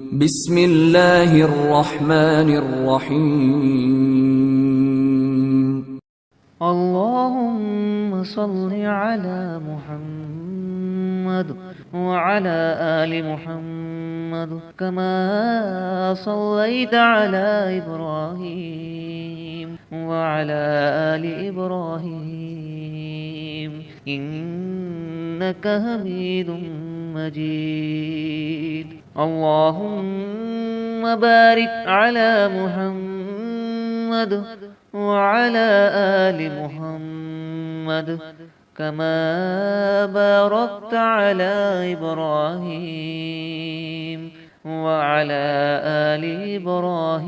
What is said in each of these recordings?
بسم الله الرحمن الرحيم. اللهم صل على محمد وعلى آل محمد كما صليت على إبراهيم وعلى آل إبراهيم إنك حميد مجيد. اللهم بارك على محمد وعلى آل محمد كما باركت على إبراهيم وعلى آل إبراهيم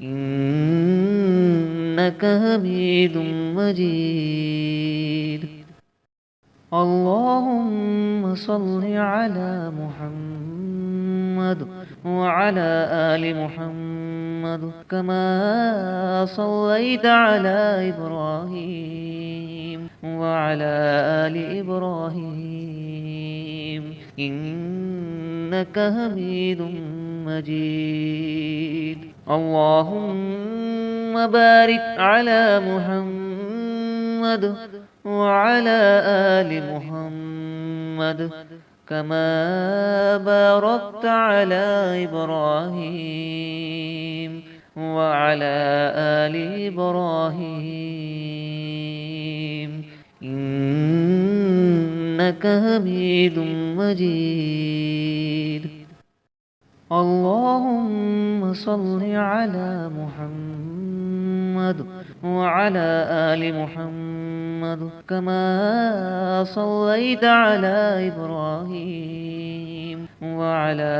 إنك حميد مجيد. اللهم صل على محمد وعلى آل محمد كما صليت على إبراهيم وعلى آل إبراهيم إنك حميد مجيد. اللهم بارك على محمد وعلى آل محمد كما باركت على إبراهيم وعلى آل إبراهيم إنك حميد مجيد. اللهم صل على محمد وعلى آل محمد كما صليت على إبراهيم وعلى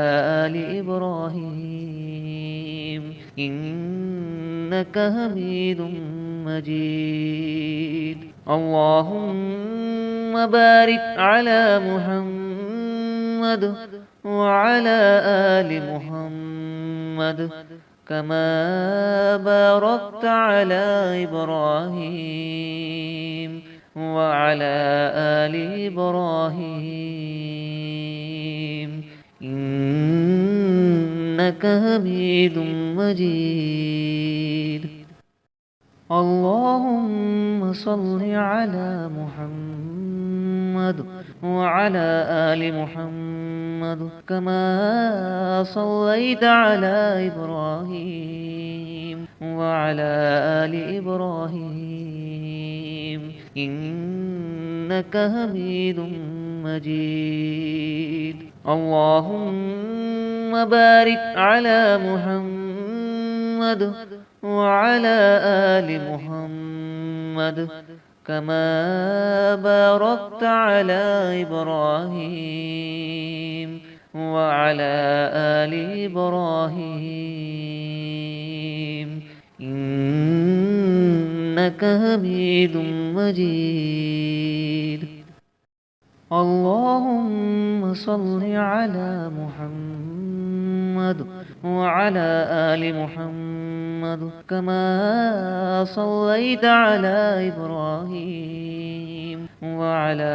آل إبراهيم إنك حميد مجيد. اللهم بارك على محمد وعلى آل محمد كما باركت على إبراهيم وعلى آل إبراهيم إنك حميد مجيد. اللهم صل على محمد وعلى آل محمد كما صليت على إبراهيم وعلى آل إبراهيم إنك حميد مجيد. اللهم بارك على محمد وعلى آل محمد كما باركت على إبراهيم وعلى آل إبراهيم إنك حميد مجيد. اللهم صل على محمد وعلى آل محمد كما صليت على إبراهيم وعلى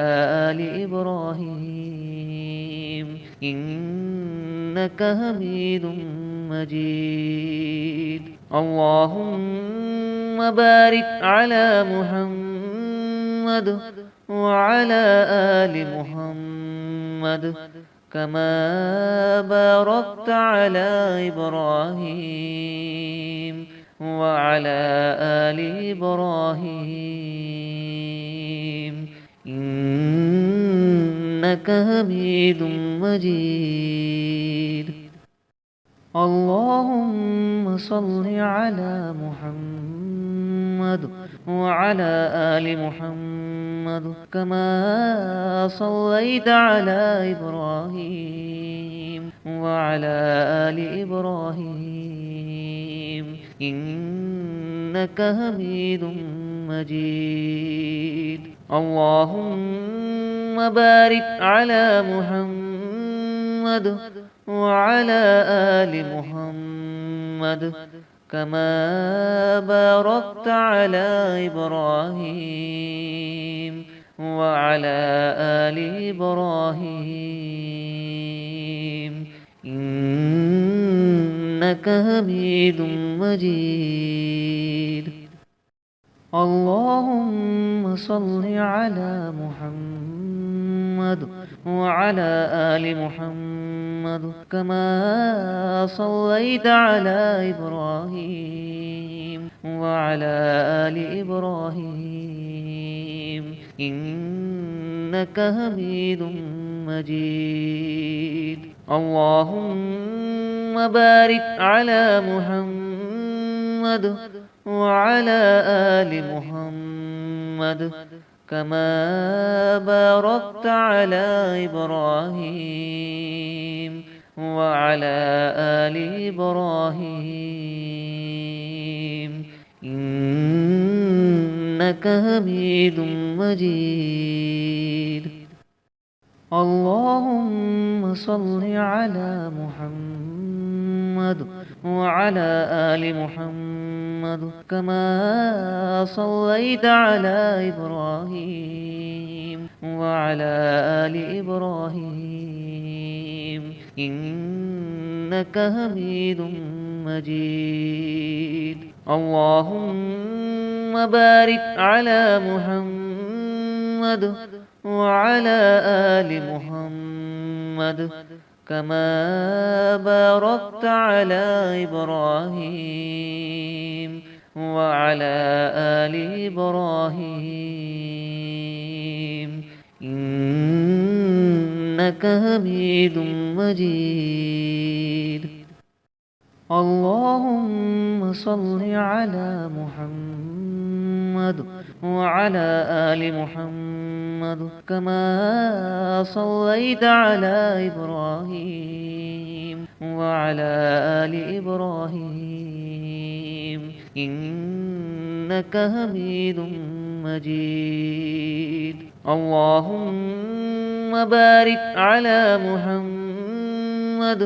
آل إبراهيم إنك حميد مجيد. اللهم بارك على محمد وعلى آل محمد كما باركت على إبراهيم وعلى آل إبراهيم إنك حميد مجيد. اللهم صل على محمد وعلى آل محمد كما صليت على إبراهيم وعلى آل إبراهيم إنك حميد مجيد. اللهم بارك على محمد وعلى آل محمد كما باركت على إبراهيم وعلى آل إبراهيم إنك حميد مجيد. اللهم صل على محمد وعلى آل محمد كما صليت على إبراهيم وعلى آل إبراهيم إنك حميد مجيد. اللهم بارك على محمد وعلى آل محمد كما باركت على إبراهيم وعلى آل إبراهيم إنك حميد مجيد. اللهم صل على محمد وعلى آل محمد كما صليت على إبراهيم وعلى آل إبراهيم إنك حميد مجيد. اللهم بارك على محمد وعلى آل محمد كما باركت على إبراهيم وعلى آل إبراهيم إنك حميد مجيد. اللهم صل على محمد وعلى آل محمد كما صليت على إبراهيم وعلى آل إبراهيم إنك حميد مجيد. اللهم بارك على محمد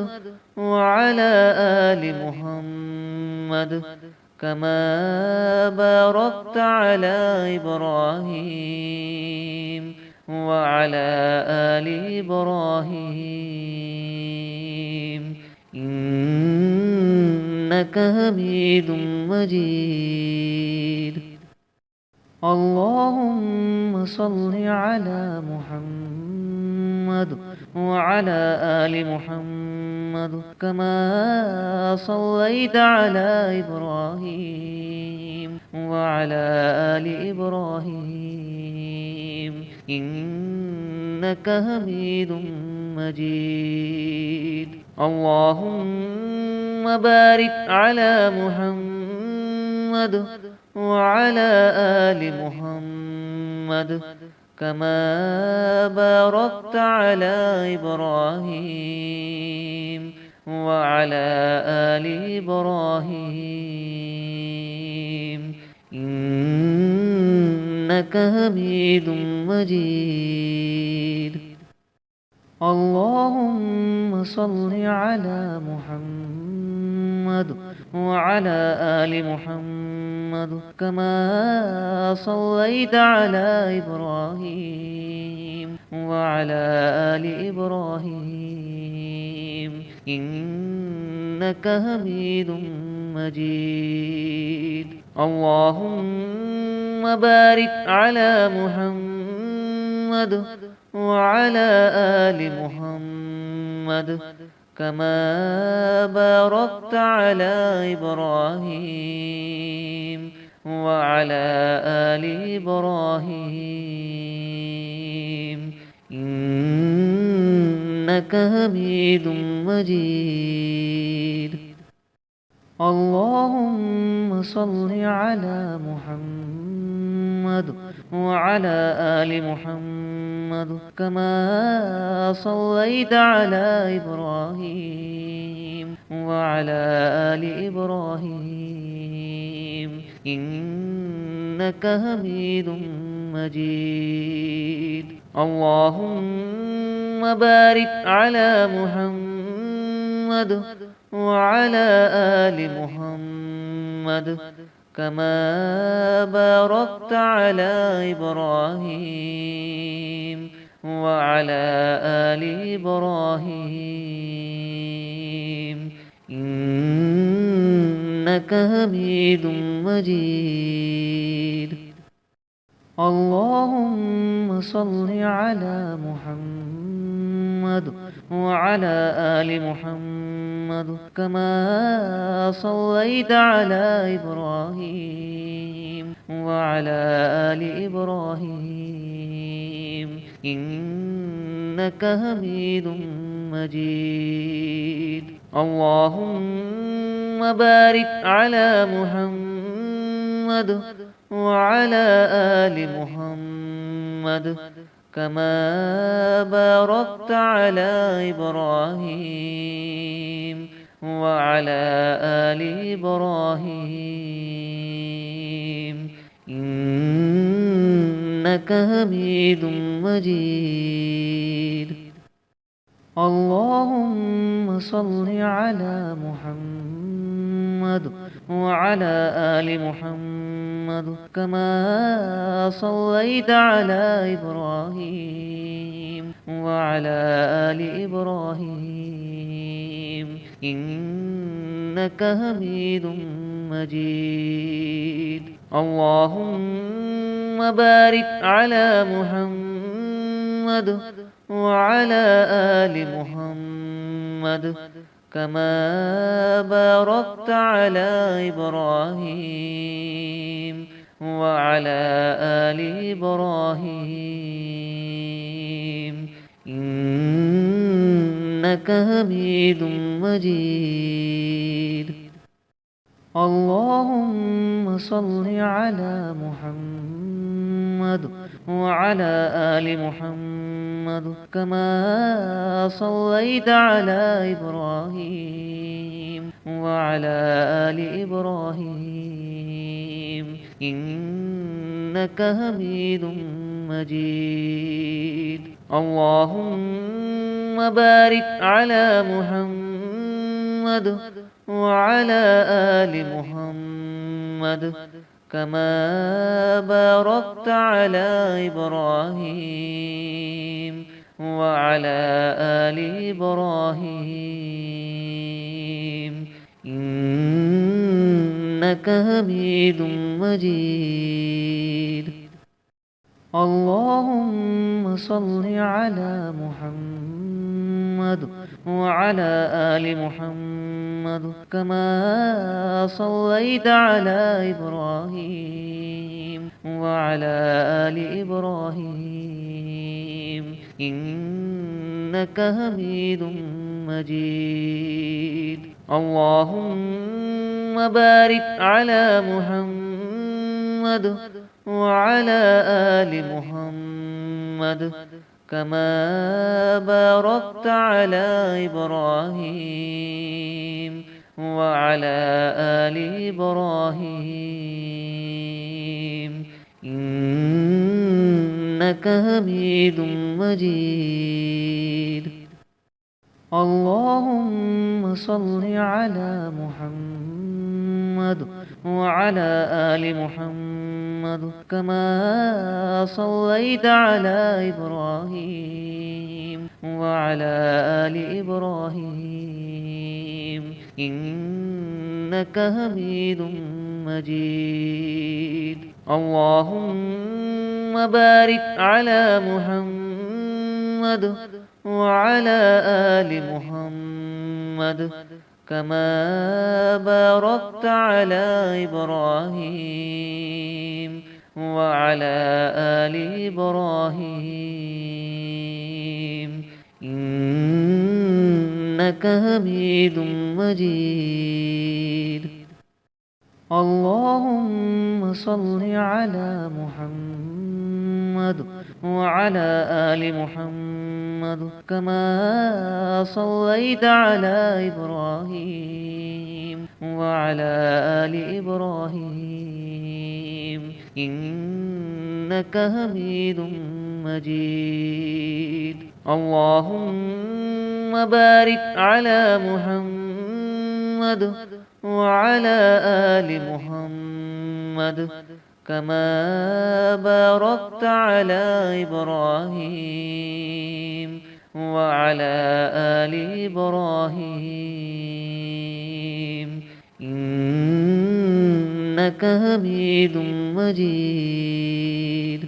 وعلى آل محمد كما باركت على إبراهيم وعلى آل إبراهيم إنك حميد مجيد. اللهم صل على محمد وعلى آل محمد كما صليت على إبراهيم وعلى آل إبراهيم إنك حميد مجيد. اللهم بارك على محمد وعلى آل محمد كما باركت على إبراهيم وعلى آل إبراهيم إنك حميد مجيد. اللهم صل على محمد وعلى آل محمد كما صليت على إبراهيم وعلى آل إبراهيم إنك حميد مجيد. اللهم بارك على محمد وعلى آل محمد كما باركت على إبراهيم وعلى آل إبراهيم إنك حميد مجيد. اللهم صل على محمد وعلى آل محمد كما صليت على إبراهيم وعلى آل إبراهيم إنك حميد مجيد. اللهم بارك على محمد وعلى آل محمد كما باركت على إبراهيم وعلى آل إبراهيم إنك حميد مجيد. اللهم صل على محمد وعلى آل محمد كما صليت على إبراهيم وعلى آل إبراهيم إنك حميد مجيد. اللهم بارك على محمد وعلى آل محمد كما باركت على إبراهيم وعلى آل إبراهيم إنك حميد مجيد. اللهم صل على محمد وعلى آل محمد كما صليت على إبراهيم وعلى آل إبراهيم إنك حميد مجيد. اللهم بارك على محمد وعلى آل محمد كما باركت على إبراهيم وعلى آل إبراهيم إنك حميد مجيد. اللهم صل على محمد وعلى آل محمد كما صليت على إبراهيم وعلى آل إبراهيم إنك حميد مجيد. اللهم بارك على محمد وعلى آل محمد كما باركت على إبراهيم وعلى آل إبراهيم إنك حميد مجيد. اللهم صل على محمد وعلى آل محمد كما صليت على إبراهيم وعلى آل إبراهيم إنك حميد مجيد. اللهم بارك على محمد وعلى آل محمد كما باركت على إبراهيم وعلى آل إبراهيم إنك حميد مجيد. اللهم صل على محمد وعلى آل محمد كما صليت على إبراهيم وعلى آل إبراهيم إنك حميد مجيد. اللهم بارك على محمد وعلى آل محمد كما باركت على إبراهيم وعلى آل إبراهيم إنك حميد مجيد. اللهم صل على محمد وعلى آل محمد كما صليت على إبراهيم وعلى آل إبراهيم إنك حميد مجيد. اللهم بارك على محمد وعلى آل محمد كما باركت على إبراهيم وعلى آل إبراهيم إنك حميد مجيد.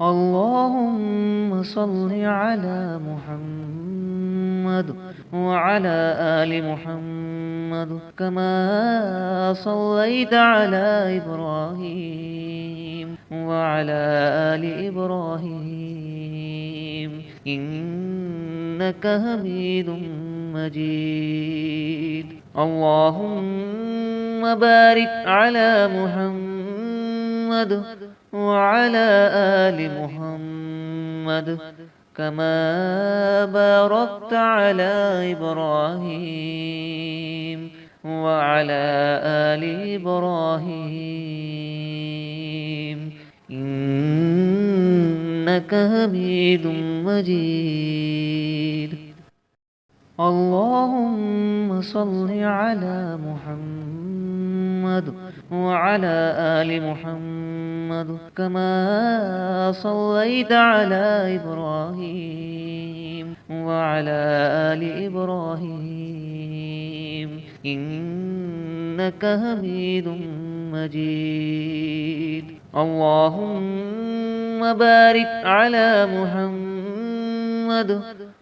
اللهم صل على محمد وعلى آل محمد كما صليت على إبراهيم وعلى آل إبراهيم إنك حميد مجيد. اللهم بارك على محمد وعلى آل محمد كما باركت على إبراهيم وعلى آل إبراهيم إنك حميد مجيد. اللهم صل على محمد وعلى آل محمد كما صليت على إبراهيم وعلى آل إبراهيم إنك حميد مجيد. اللهم بارك على محمد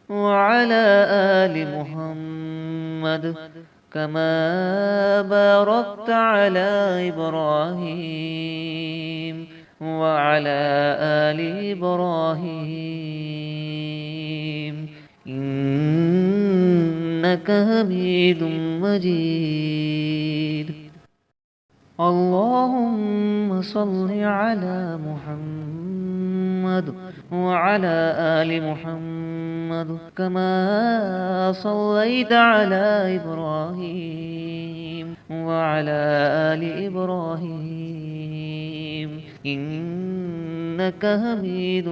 وعلى آل محمد كما باركت على إبراهيم وعلى آل إبراهيم إنك حميد مجيد. اللهم صل على محمد وعلى آل محمد كما صليت على إبراهيم وعلى آل إبراهيم إنك حميد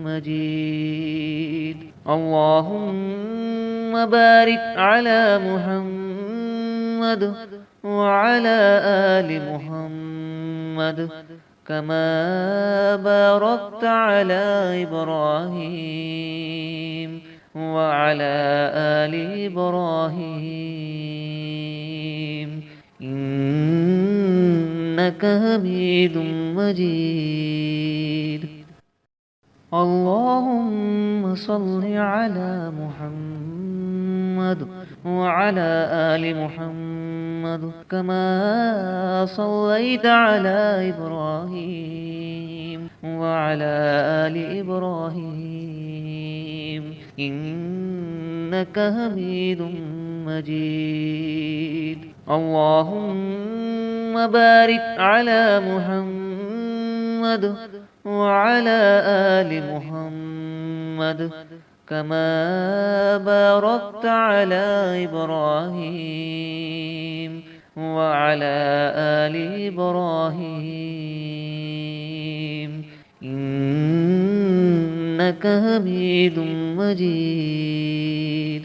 مجيد. اللهم بارك على محمد وعلى آل محمد كما باركت على إبراهيم وعلى آل إبراهيم إنك حميد مجيد. اللهم صل على محمد وعلى آل محمد كما صليت على إبراهيم وعلى آل إبراهيم إنك حميد مجيد. اللهم بارك على محمد وعلى آل محمد كما باركت على إبراهيم وعلى آل إبراهيم إنك حميد مجيد.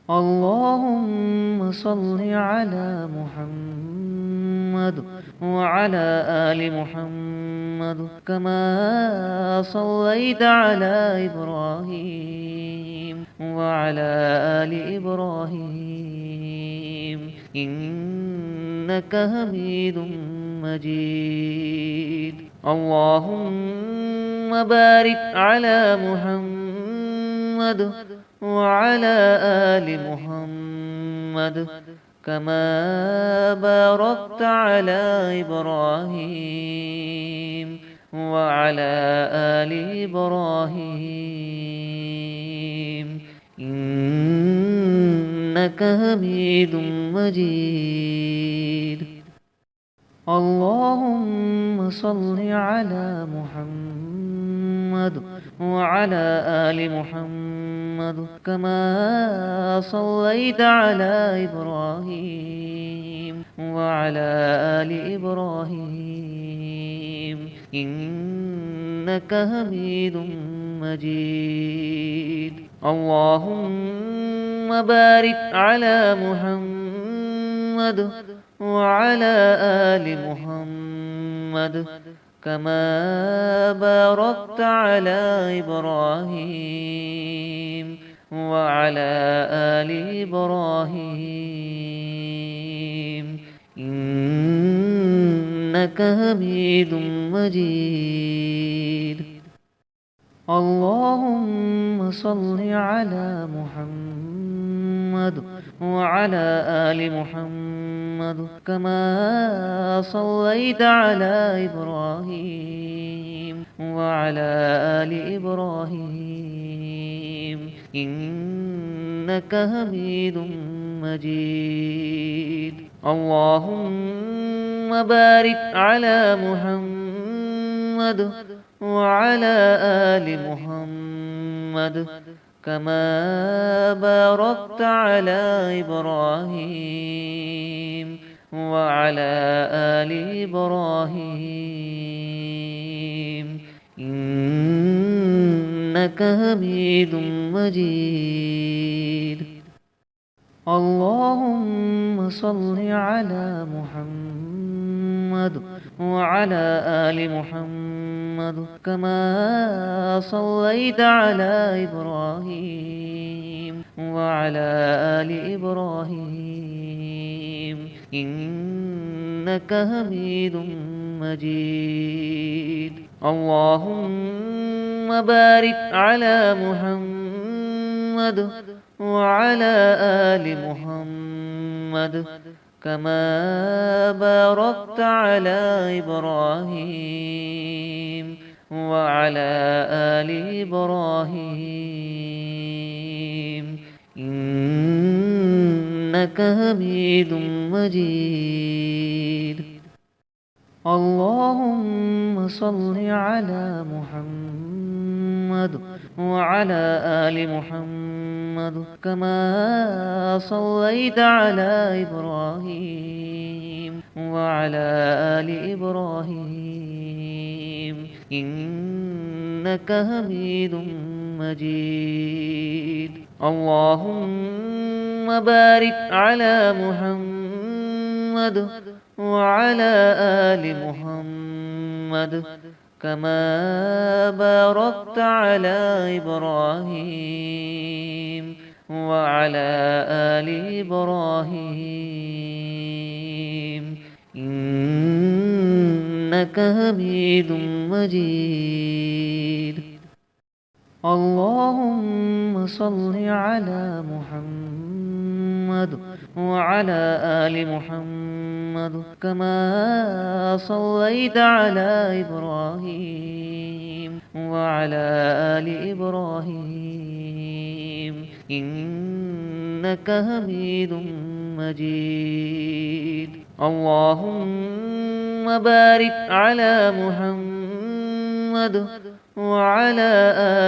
اللهم صل على محمد وعلى آل محمد كما صليت على إبراهيم وعلى آل إبراهيم إنك حميد مجيد. اللهم بارك على محمد وعلى آل محمد كما باركت على إبراهيم وعلى آل إبراهيم إنك حميد مجيد. اللهم صل على محمد وعلى آل محمد كما صليت على إبراهيم وعلى آل إبراهيم إنك حميد مجيد. اللهم بارك على محمد وعلى آل محمد كما باركت على إبراهيم وعلى آل إبراهيم إنك حميد مجيد. اللهم صل على محمد وعلى آل محمد كما صليت على إبراهيم وعلى آل إبراهيم إنك حميد مجيد. اللهم بارك على محمد وعلى آل محمد كما باركت على إبراهيم وعلى آل إبراهيم إنك حميد مجيد. اللهم صل على محمد وعلى آل محمد كما صليت على إبراهيم وعلى آل إبراهيم إنك حميد مجيد. اللهم بارك على محمد وعلى آل محمد كما باركت على إبراهيم وعلى آل إبراهيم إنك حميد مجيد. اللهم صل على محمد وعلى آل محمد كما صليت على إبراهيم وعلى آل إبراهيم إنك حميد مجيد. اللهم بارك على محمد وعلى آل محمد كما باركت على إبراهيم وعلى آل إبراهيم إنك حميد مجيد. اللهم صل على محمد وعلى آل محمد كما صليت على إبراهيم وعلى آل إبراهيم إنك حميد مجيد. اللهم بارك على محمد وعلى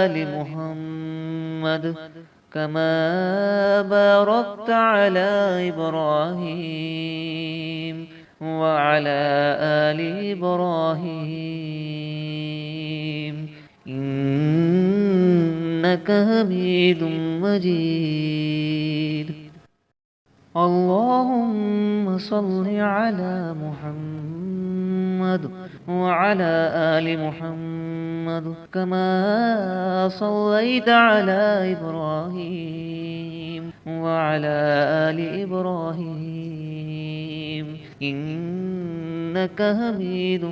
آل محمد كما باركت على إبراهيم وعلى آل إبراهيم إنك حميد مجيد. اللهم صل على محمد وعلى آل محمد كما صليت على إبراهيم وعلى آل إبراهيم إنك حميد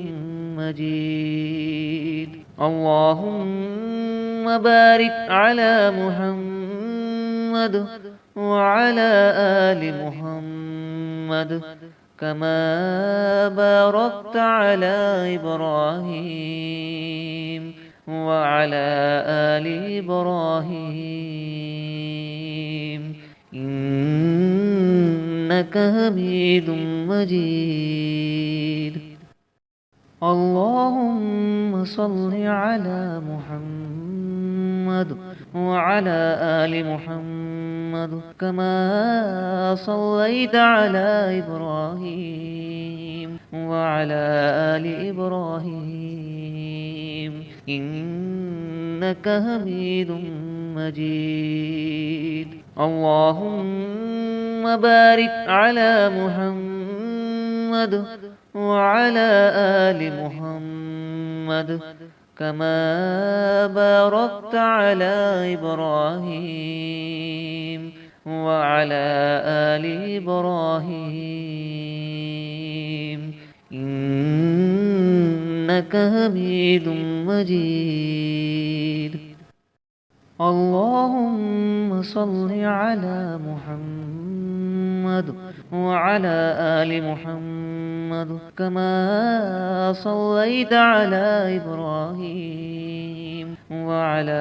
مجيد. اللهم بارك على محمد وعلى آل محمد كما باركت على إبراهيم وعلى آل إبراهيم إنك حميد مجيد. اللهم صل على محمد وعلى آل محمد كما صليت على إبراهيم وعلى آل إبراهيم إنك حميد مجيد. اللهم بارك على محمد وعلى آل محمد كما باركت على إبراهيم وعلى آل إبراهيم إنك حميد مجيد. اللهم صل على محمد وعلى آل محمد كما صليت على إبراهيم وعلى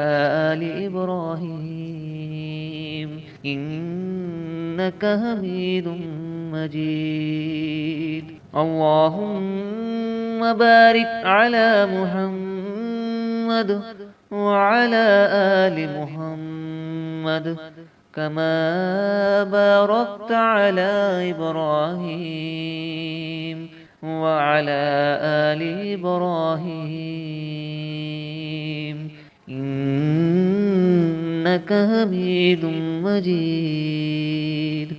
آل إبراهيم إنك حميد مجيد. اللهم بارك على محمد وعلى آل محمد كما باركت على إبراهيم وعلى آل إبراهيم إنك حميد مجيد.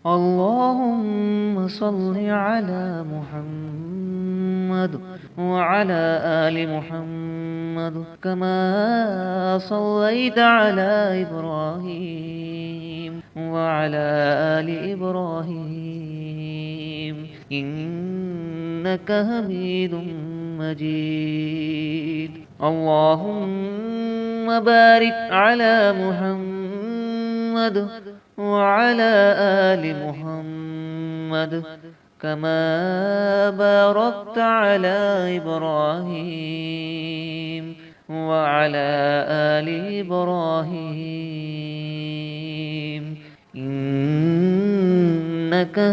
اللهم صل على محمد وعلى آل محمد كما صليت على إبراهيم وعلى آل إبراهيم إنك حميد مجيد. اللهم بارك على محمد وعلى آل محمد كما باركت على إبراهيم وعلى آل إبراهيم إنك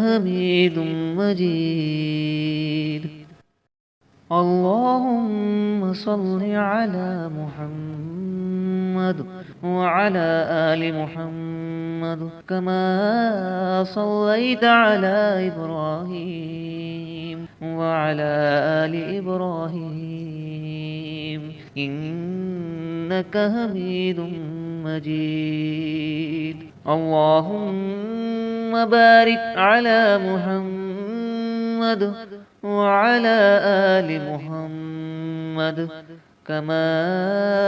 حميد مجيد. اللهم صل على محمد وعلى آل محمد كما صليت على إبراهيم وعلى آل إبراهيم إنك حميد مجيد. اللهم بارك على محمد وعلى آل محمد كما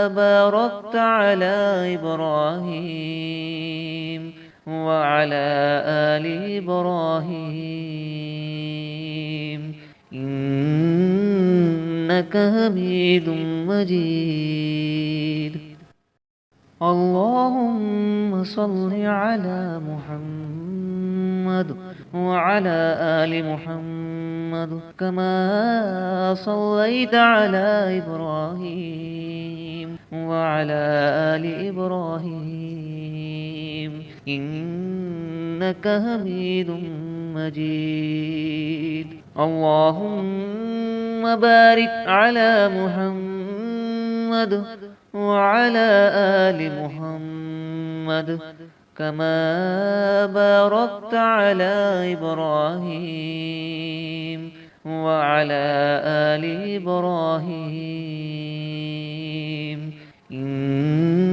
باركت على إبراهيم وعلى آل إبراهيم إنك حميد مجيد. اللهم صل على محمد وعلى آل محمد كما صليت على إبراهيم وعلى آل إبراهيم إنك حميد مجيد. اللهم بارك على محمد وعلى آل محمد كما باركت على إبراهيم وعلى آل إبراهيم إنك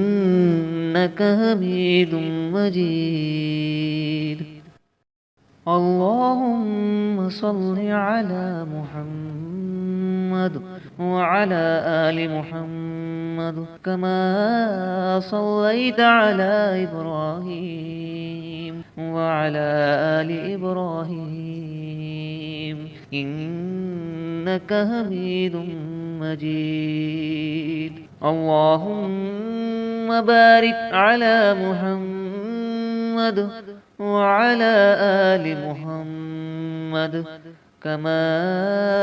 حميد مجيد. اللهم صل على محمد وعلى آل محمد كما صليت على إبراهيم وعلى آل إبراهيم إنك حميد مجيد. اللهم بارك على محمد وعلى آل محمد كما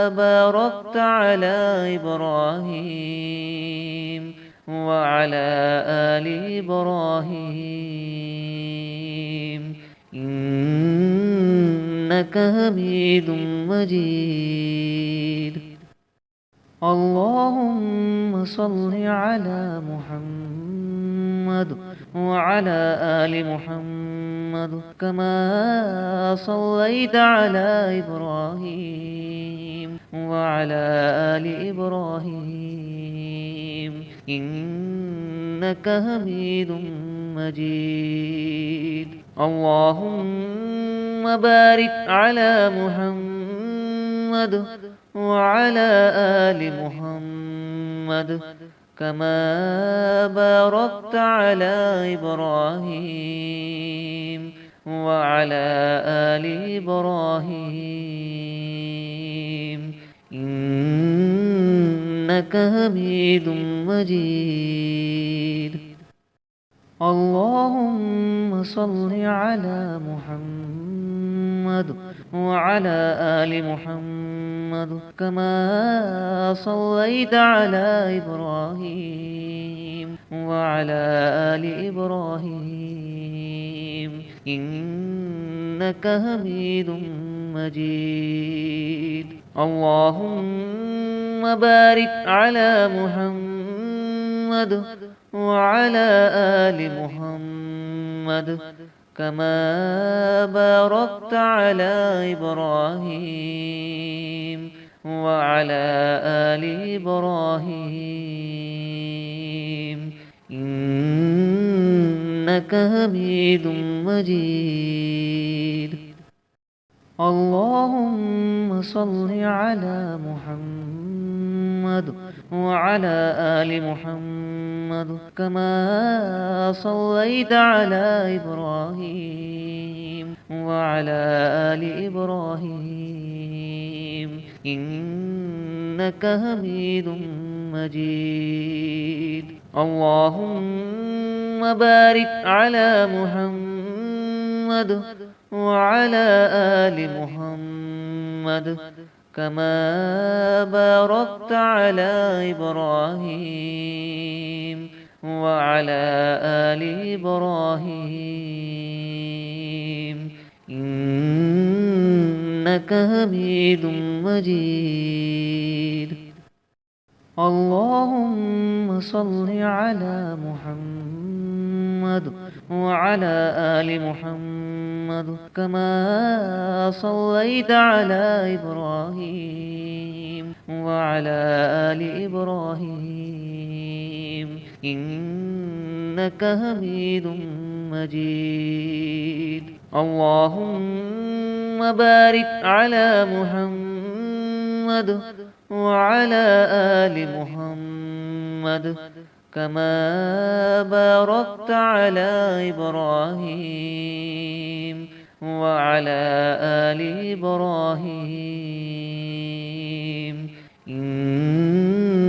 باركت على إبراهيم وعلى آل إبراهيم إنك حميد مجيد. اللهم صل على محمد وعلى آل محمد كما صليت على إبراهيم وعلى آل إبراهيم إنك حميد مجيد. اللهم بارك على محمد وعلى آل محمد كما باركت على إبراهيم وعلى آل إبراهيم إنك حميد مجيد. اللهم صل على محمد وعلى آل محمد كما صليت على إبراهيم وعلى آل إبراهيم إنك حميد مجيد. اللهم بارك على محمد وعلى آل محمد كما باركت على إبراهيم وعلى آل إبراهيم إنك حميد مجيد. اللهم صل على محمد وعلى آل محمد كما صليت على إبراهيم وعلى آل إبراهيم إنك حميد مجيد. اللهم بارك على محمد وعلى آل محمد كما باركت على إبراهيم وعلى آل إبراهيم إنك حميد مجيد. اللهم صل على محمد وعلى آل محمد كما صليت على إبراهيم وعلى آل إبراهيم إنك حميد مجيد. اللهم بارك على محمد وعلى آل محمد كما باركت على إبراهيم وعلى آل إبراهيم إنك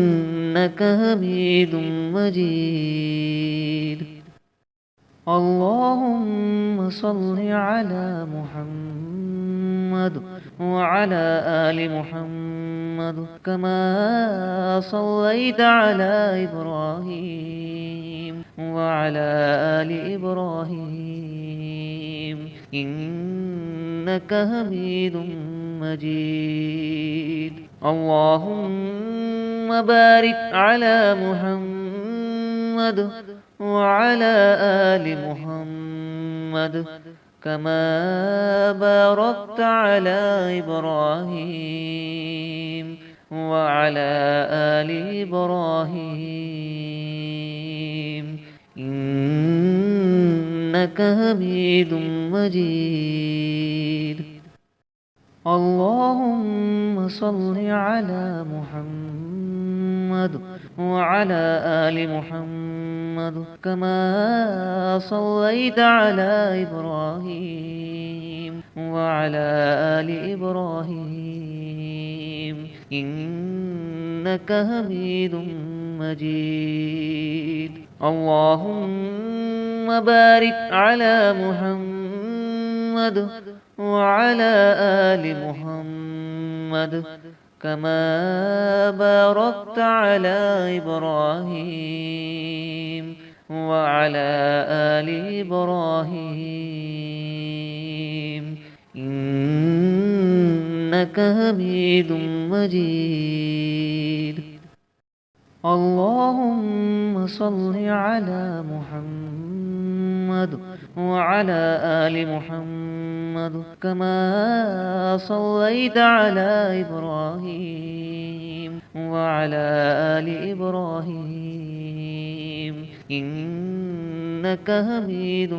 حميد مجيد. اللهم صل على محمد وعلى آل محمد كما صليت على إبراهيم وعلى آل إبراهيم إنك حميد مجيد. اللهم بارك على محمد وعلى آل محمد كما باركت على إبراهيم وعلى آل إبراهيم إنك حميد مجيد. اللهم صل على محمد وعلى آل محمد كما صليت على إبراهيم وعلى آل إبراهيم إنك حميد مجيد. اللهم بارك على محمد وعلى آل محمد كما باركت على إبراهيم وعلى آل إبراهيم إنك حميد مجيد. اللهم صل على محمد وعلى آل محمد كما صليت على إبراهيم وعلى آل إبراهيم إنك حميد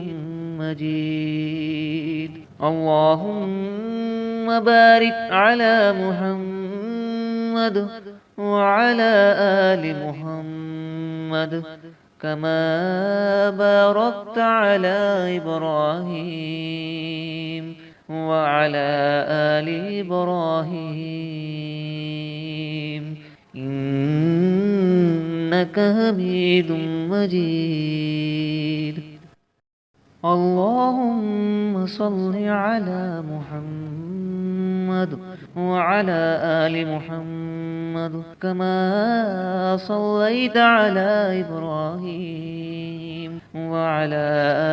مجيد. اللهم بارك على محمد وعلى آل محمد كما باركت على إبراهيم وعلى آل إبراهيم إنك حميد مجيد. اللهم صل على محمد وعلى آل محمد كما صليت على إبراهيم وعلى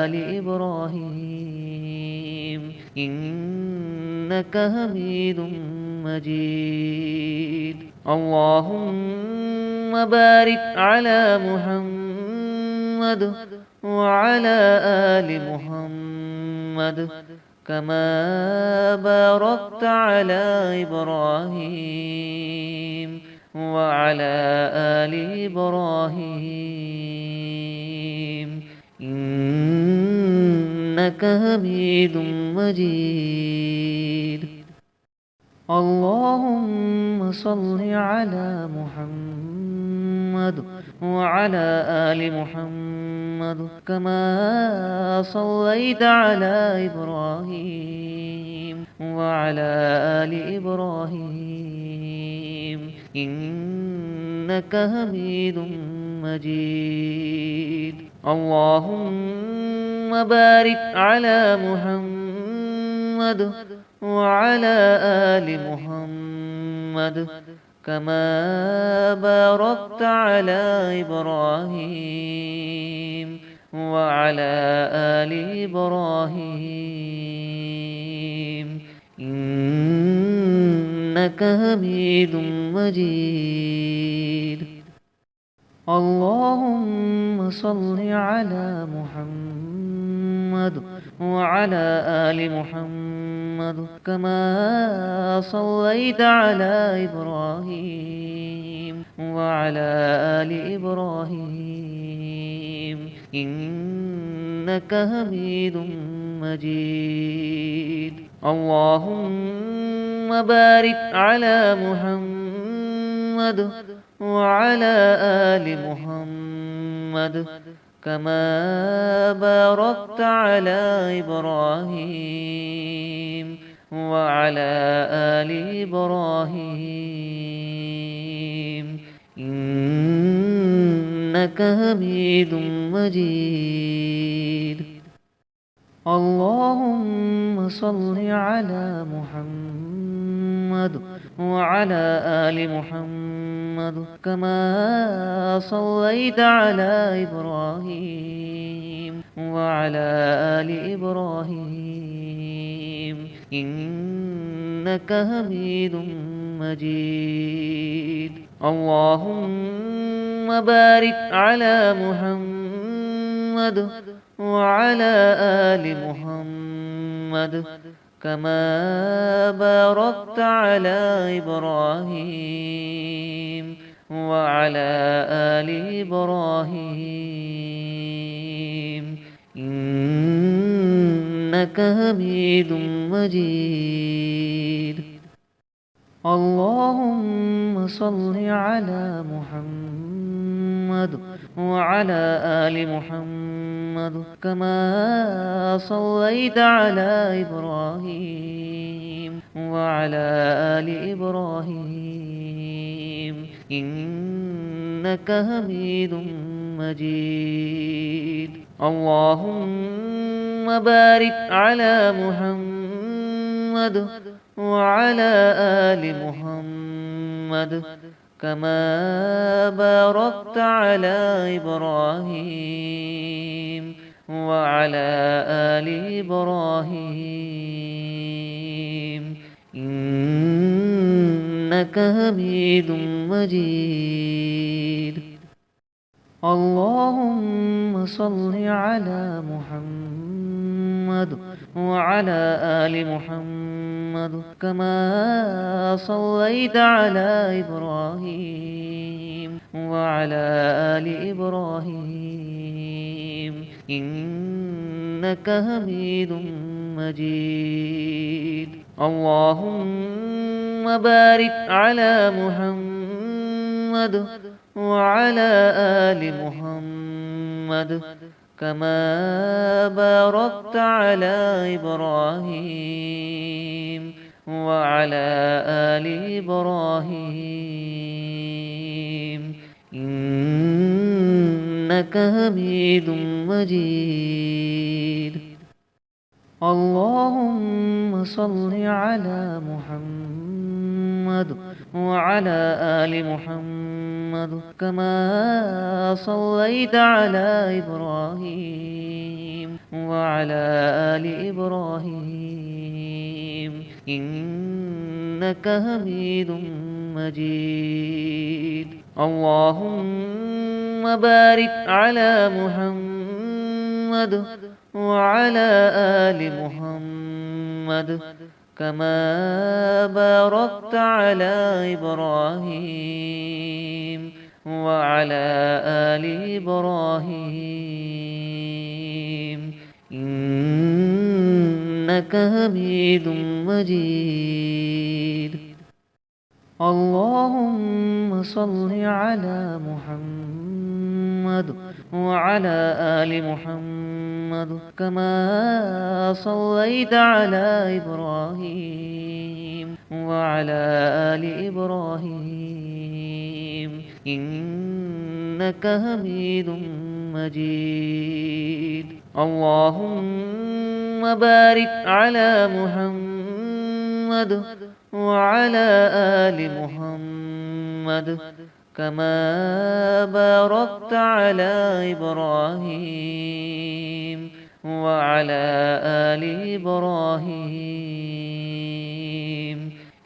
آل إبراهيم إنك حميد مجيد. اللهم بارك على محمد وعلى آل محمد كما باركت على إبراهيم وعلى آل إبراهيم إنك حميد مجيد. اللهم صل على محمد وعلى آل محمد كما صليت على إبراهيم وعلى آل إبراهيم إنك حميد مجيد. اللهم بارك على محمد وعلى آل محمد كما باركت على إبراهيم وعلى آل إبراهيم إنك حميد مجيد. اللهم صل على محمد وعلى آل محمد كما صليت على إبراهيم وعلى آل إبراهيم إنك حميد مجيد. اللهم بارك على محمد وعلى آل محمد كما باركت على إبراهيم وعلى آل إبراهيم إنك حميد مجيد. اللهم صل على محمد وعلى آل محمد كما صليت على إبراهيم وعلى آل إبراهيم إنك حميد مجيد. اللهم بارك على محمد وعلى آل محمد كما باركت على إبراهيم وعلى آل إبراهيم إنك حميد مجيد. اللهم صل على محمد وعلى آل محمد كما صليت على إبراهيم وعلى آل إبراهيم إنك حميد مجيد. اللهم بارك على محمد وعلى آل محمد كما باركت على إبراهيم وعلى آل إبراهيم إنك حميد مجيد. اللهم صل على محمد وعلى آل محمد كما صليت على إبراهيم وعلى آل إبراهيم إنك حميد مجيد. اللهم بارك على محمد وعلى آل محمد كما باركت على إبراهيم وعلى آل إبراهيم إنك حميد مجيد. اللهم صل على محمد وعلى آل محمد كما صليت على إبراهيم وعلى آل إبراهيم إنك حميد مجيد. اللهم بارك على محمد وعلى آل محمد كما باركت على إبراهيم وعلى آل إبراهيم إنك حميد مجيد. اللهم صل على محمد وعلى آل محمد كما صليت على إبراهيم وعلى آل إبراهيم إنك حميد مجيد. اللهم بارك على محمد وعلى آل محمد كما باركت على إبراهيم وعلى آل إبراهيم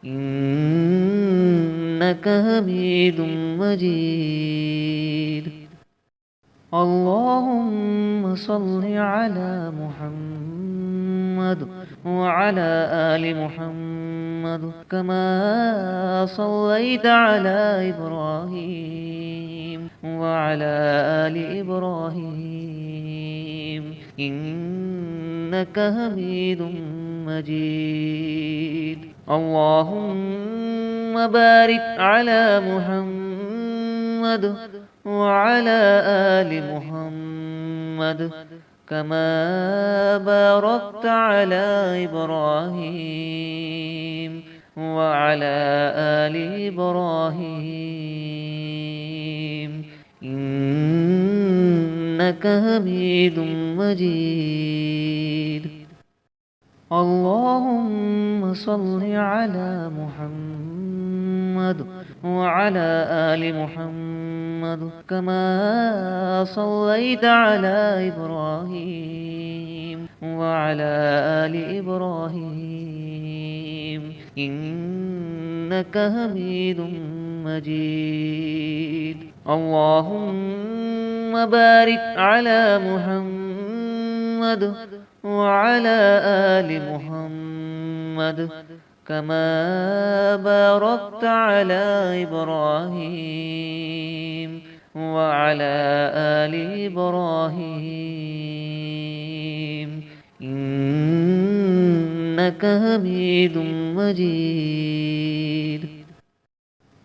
إنك حميد مجيد. اللهم صل على محمد وعلى آل محمد كما صليت على إبراهيم وعلى آل إبراهيم إنك حميد مجيد. اللهم بارك على محمد وعلى آل محمد كما باركت على إبراهيم وعلى آل إبراهيم إنك حميد مجيد. اللهم صل على محمد وعلى آل محمد كما صليت على إبراهيم وعلى آل إبراهيم إنك حميد مجيد. اللهم بارك على محمد وعلى آل محمد كما باركت على إبراهيم وعلى آل إبراهيم إنك حميد مجيد.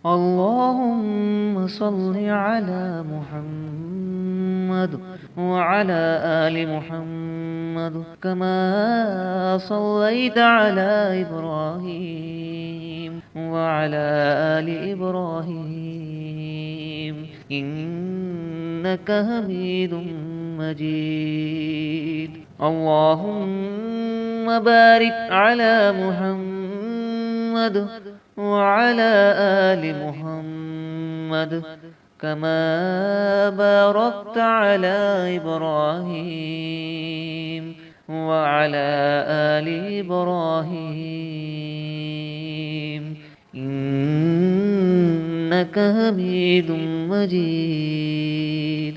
اللهم صل على محمد وعلى آل محمد كما صليت على إبراهيم وعلى آل إبراهيم إنك حميد مجيد. اللهم بارك على محمد وعلى آل محمد كما باركت على إبراهيم وعلى آل إبراهيم إنك حميد مجيد.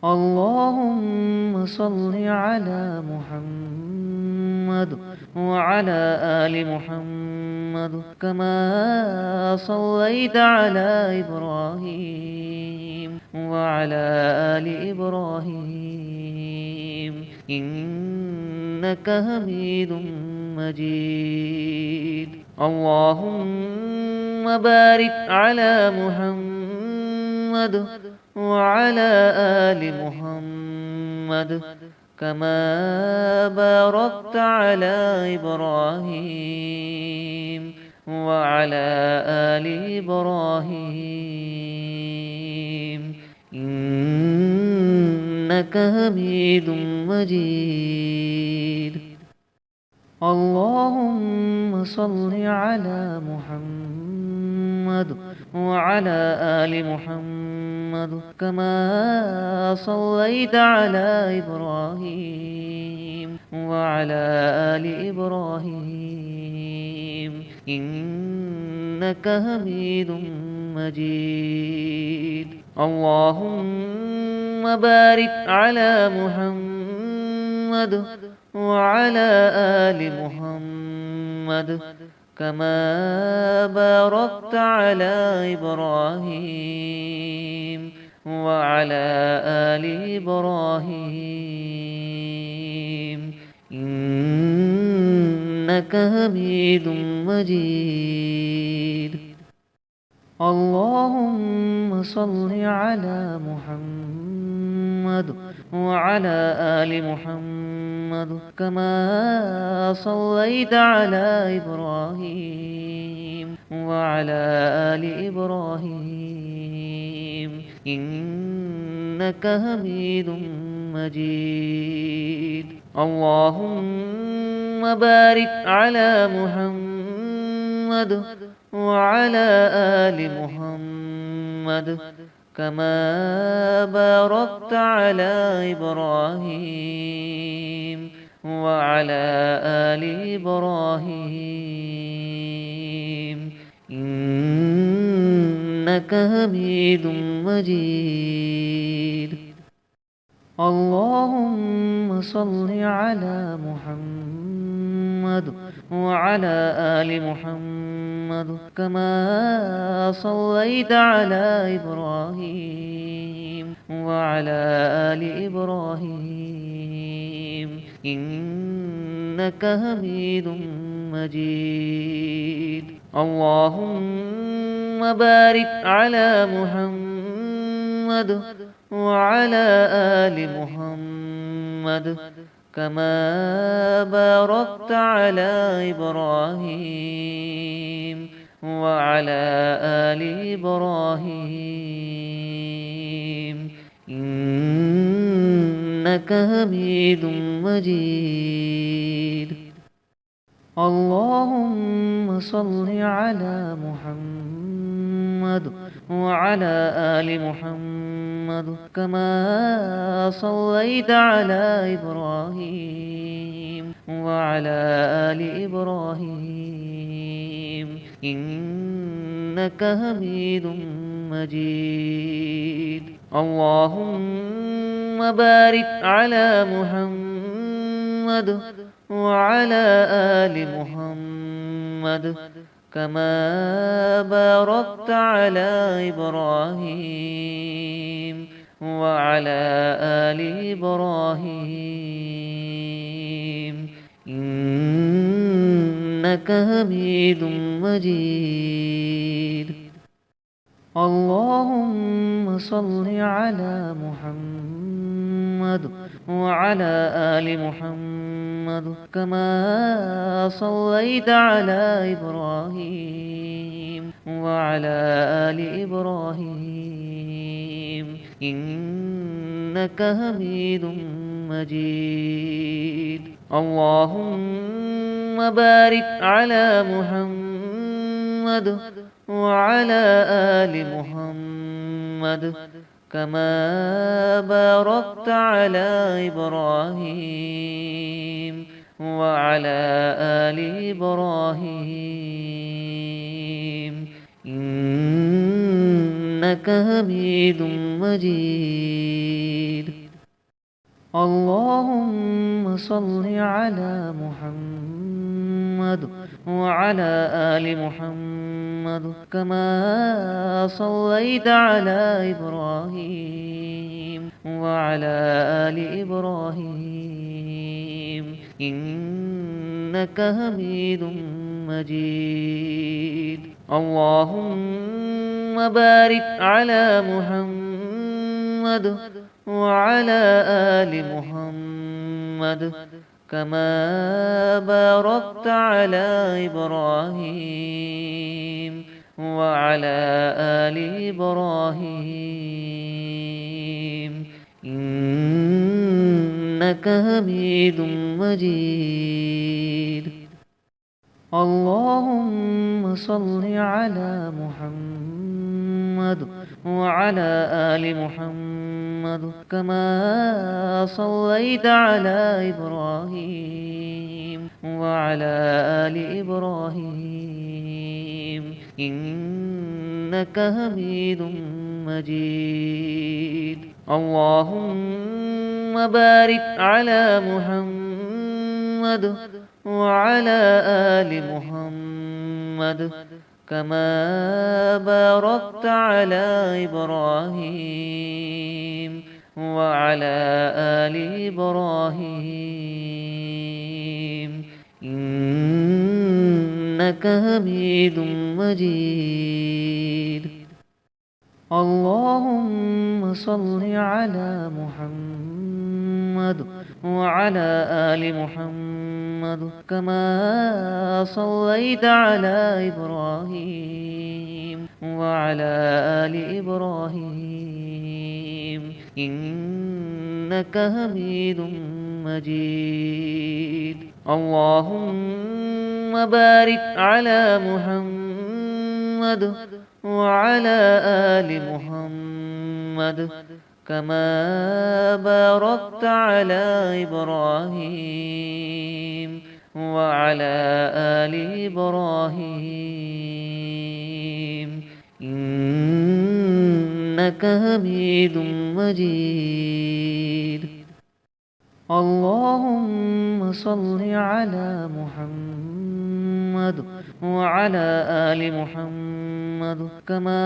اللهم صل على محمد وعلى آل محمد كما صليت على إبراهيم وعلى آل إبراهيم إنك حميد مجيد. اللهم بارك على محمد وعلى آل محمد كما باركت على إبراهيم وعلى آل إبراهيم إنك حميد مجيد. اللهم صل على محمد وعلى آل محمد كما صليت على إبراهيم وعلى آل إبراهيم إنك حميد مجيد. اللهم بارك على محمد وعلى آل محمد كما باركت على إبراهيم وعلى آل إبراهيم إنك حميد مجيد. اللهم صل على محمد وعلى آل محمد كما صليت على إبراهيم وعلى آل إبراهيم إنك حميد مجيد. اللهم بارك على محمد وعلى آل محمد كما باركت على إبراهيم وعلى آل إبراهيم إنك حميد مجيد. اللهم صل على محمد وعلى آل محمد كما صليت على إبراهيم وعلى آل إبراهيم إنك حميد مجيد. اللهم بارك على محمد وعلى آل محمد كما باركت على إبراهيم وعلى آل إبراهيم إنك حميد مجيد. اللهم صل على محمد وعلى آل محمد كما صليت على إبراهيم وعلى آل إبراهيم إنك حميد مجيد. اللهم بارك على محمد وعلى آل محمد كما باركت على إبراهيم وعلى آل إبراهيم إنك حميد مجيد. اللهم صل على محمد وعلى آل محمد كما صليت على إبراهيم وعلى آل إبراهيم إنك حميد مجيد. اللهم بارك على محمد وعلى آل محمد كما باركت على إبراهيم وعلى آل إبراهيم إنك حميد مجيد. اللهم صل على محمد وعلى آل محمد كما صليت على إبراهيم وعلى آل إبراهيم إنك حميد مجيد. اللهم بارك على محمد وعلى آل محمد كما باركت على إبراهيم وعلى آل إبراهيم إنك حميد مجيد. اللهم صل على محمد وعلى آل محمد كما صليت على إبراهيم وعلى آل إبراهيم إنك حميد مجيد. اللهم بارك على محمد وعلى آل محمد كما باركت على إبراهيم وعلى آل إبراهيم إنك حميد مجيد. اللهم صل على محمد وعلى آل محمد كما صليت على إبراهيم وعلى آل إبراهيم إنك حميد مجيد. اللهم بارك على محمد وعلى آل محمد كما باركت على إبراهيم وعلى آل إبراهيم إنك حميد مجيد. اللهم صل على محمد وعلى آل محمد كما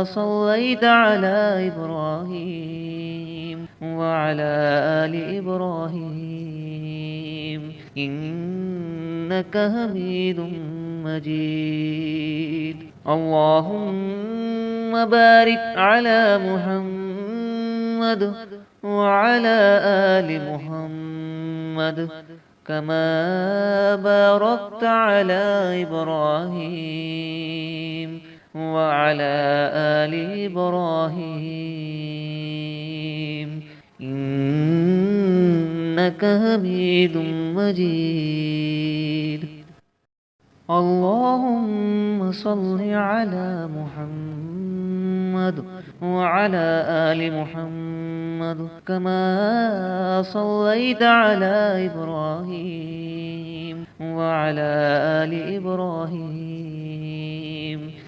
صليت على إبراهيم وعلى آل إبراهيم إنك حميد مجيد. اللهم بارك على محمد وعلى آل محمد كما باركت على إبراهيم وعلى آل إبراهيم إنك حميد مجيد. اللهم صل على محمد وعلى آل محمد كما صليت على إبراهيم وعلى آل إبراهيم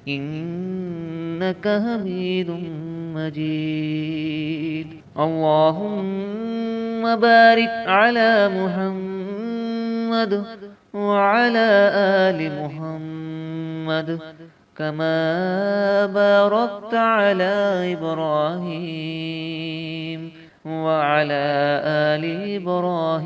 إنك حميد مجيد. اللهم بارك على محمد وعلى آل محمد كما باركت على إبراهيم وعلى آل إبراهيم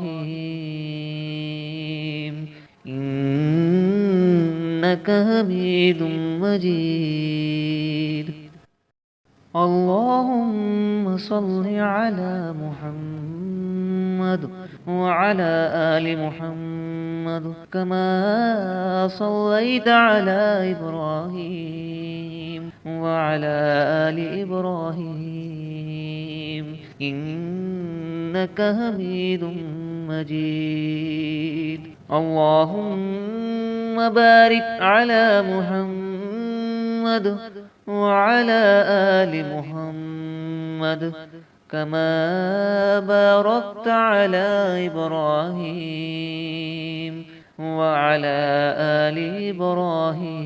إنك حميد مجيد. اللهم صل على محمد وعلى آل محمد كما صليت على إبراهيم وعلى آل إبراهيم إنك حميد مجيد. اللهم بارك على محمد وعلى آل محمد كما باركت على إبراهيم وعلى آل إبراهيم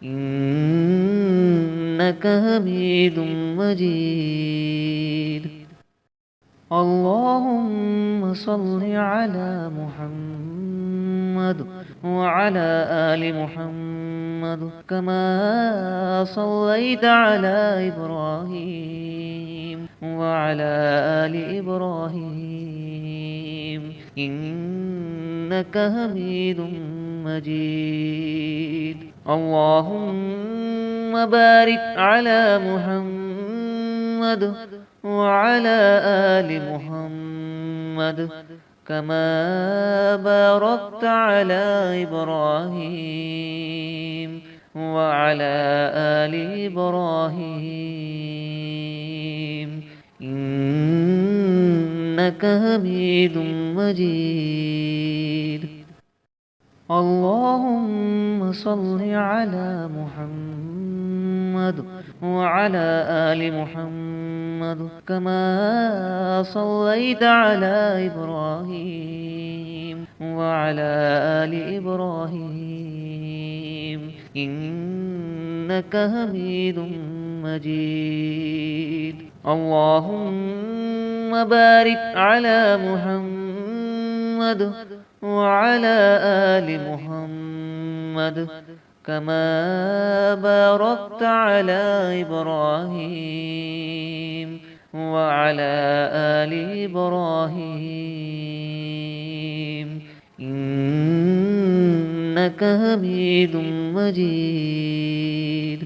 إنك حميد مجيد. اللهم صل على محمد وعلى آل محمد كما صليت على إبراهيم وعلى آل إبراهيم إنك حميد مجيد. اللهم بارك على محمد وعلى آل محمد كما باركت على إبراهيم وعلى آل إبراهيم إنك حميد مجيد. اللهم صل على محمد وعلى آل محمد كما صليت على إبراهيم وعلى آل إبراهيم إنك حميد مجيد. اللهم بارك على محمد وعلى آل محمد كما باركت على إبراهيم وعلى آل إبراهيم إنك حميد مجيد.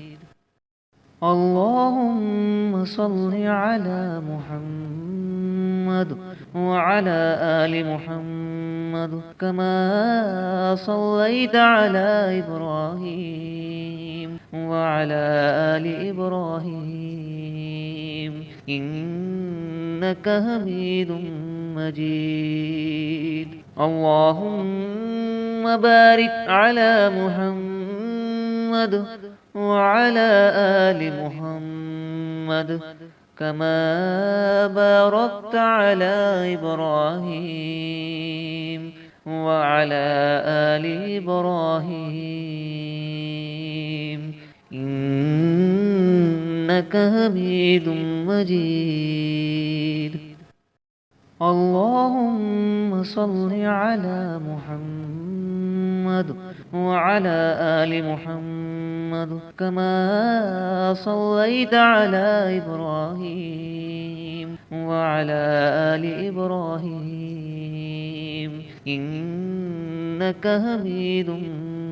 اللهم صل على محمد وعلى آل محمد كما صليت على إبراهيم وعلى آل إبراهيم إنك حميد مجيد. اللهم بارك على محمد وعلى آل محمد كما باركت على إبراهيم وعلى آل إبراهيم إنك حميد مجيد. اللهم صل على محمد وعلى آل محمد كما صليت على إبراهيم وعلى آل إبراهيم إنك حميد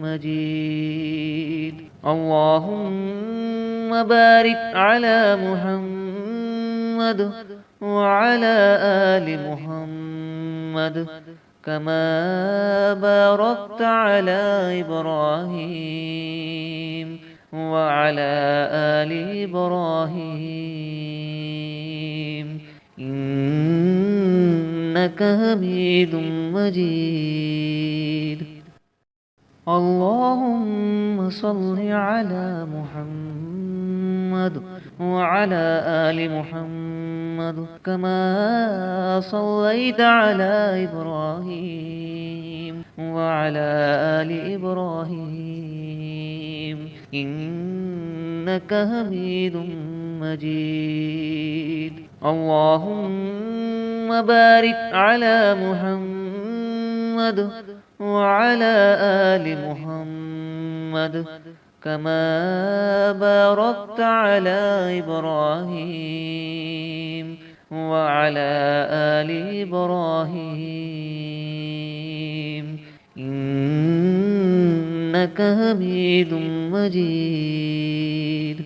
مجيد. اللهم بارك على محمد وعلى آل محمد كما باركت على إبراهيم وعلى آل إبراهيم إنك حميد مجيد. اللهم صل على محمد وعلى آل محمد كما صليت على إبراهيم وعلى آل إبراهيم إنك حميد مجيد. اللهم بارك على محمد وعلى آل محمد كما باركت على إبراهيم وعلى آل إبراهيم إنك حميد مجيد.